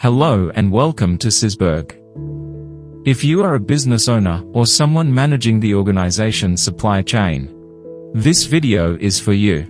Hello and welcome to Sisberg. If you are a business owner or someone managing the organization's supply chain, this video is for you.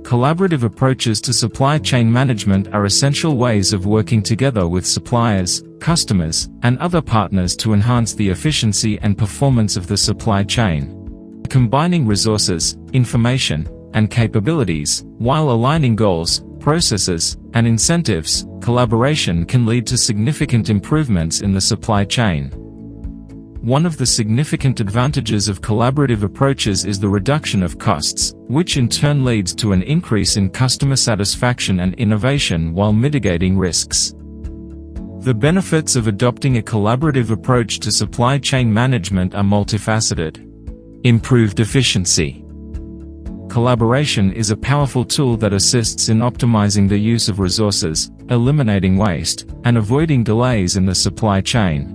Collaborative approaches to supply chain management are essential ways of working together with suppliers, customers, and other partners to enhance the efficiency and performance of the supply chain. Combining resources, information, and capabilities, while aligning goals, processes, and incentives, collaboration can lead to significant improvements in the supply chain. One of the significant advantages of collaborative approaches is the reduction of costs, which in turn leads to an increase in customer satisfaction and innovation while mitigating risks. The benefits of adopting a collaborative approach to supply chain management are multifaceted. Improved efficiency. Collaboration is a powerful tool that assists in optimizing the use of resources, eliminating waste, and avoiding delays in the supply chain.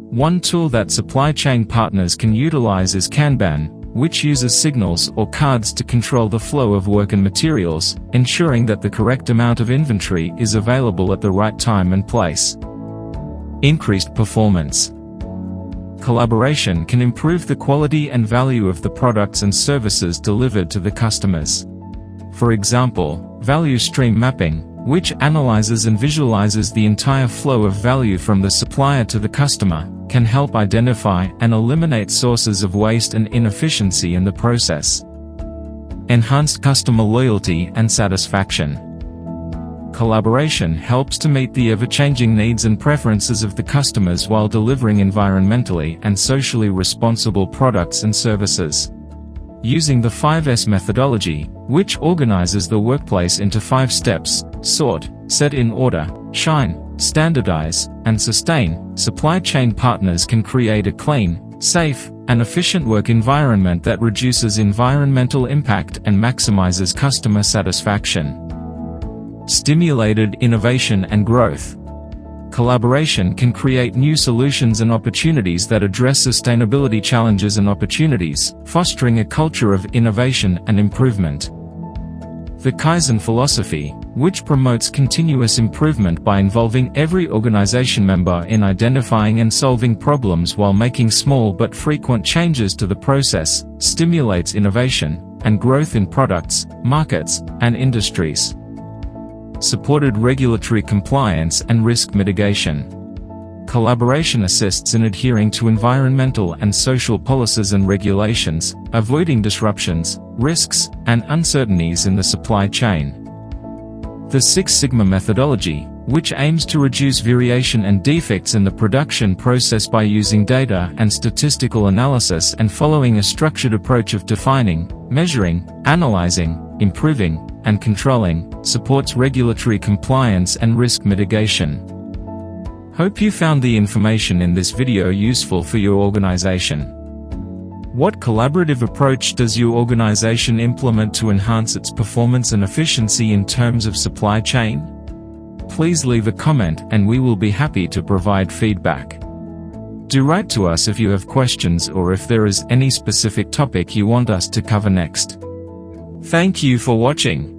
One tool that supply chain partners can utilize is Kanban, which uses signals or cards to control the flow of work and materials, ensuring that the correct amount of inventory is available at the right time and place. Increased performance. Collaboration can improve the quality and value of the products and services delivered to the customers. For example, value stream mapping, which analyzes and visualizes the entire flow of value from the supplier to the customer, can help identify and eliminate sources of waste and inefficiency in the process. Enhanced customer loyalty and satisfaction. Collaboration helps to meet the ever-changing needs and preferences of the customers while delivering environmentally and socially responsible products and services. Using the 5S methodology, which organizes the workplace into 5 steps: sort, set in order, shine, standardize, and sustain, supply chain partners can create a clean, safe, and efficient work environment that reduces environmental impact and maximizes customer satisfaction. Stimulated innovation and growth. Collaboration can create new solutions and opportunities that address sustainability challenges and opportunities, fostering a culture of innovation and improvement. The Kaizen philosophy, which promotes continuous improvement by involving every organization member in identifying and solving problems while making small but frequent changes to the process, stimulates innovation and growth in products, markets, and industries. Supported regulatory compliance and risk mitigation. Collaboration assists in adhering to environmental and social policies and regulations, avoiding disruptions, risks, and uncertainties in the supply chain. The Six Sigma methodology, which aims to reduce variation and defects in the production process by using data and statistical analysis and following a structured approach of defining, measuring, analyzing, improving, and controlling, supports regulatory compliance and risk mitigation. Hope you found the information in this video useful for your organization. What collaborative approach does your organization implement to enhance its performance and efficiency in terms of supply chain? Please leave a comment and we will be happy to provide feedback. Do write to us if you have questions or if there is any specific topic you want us to cover next. Thank you for watching.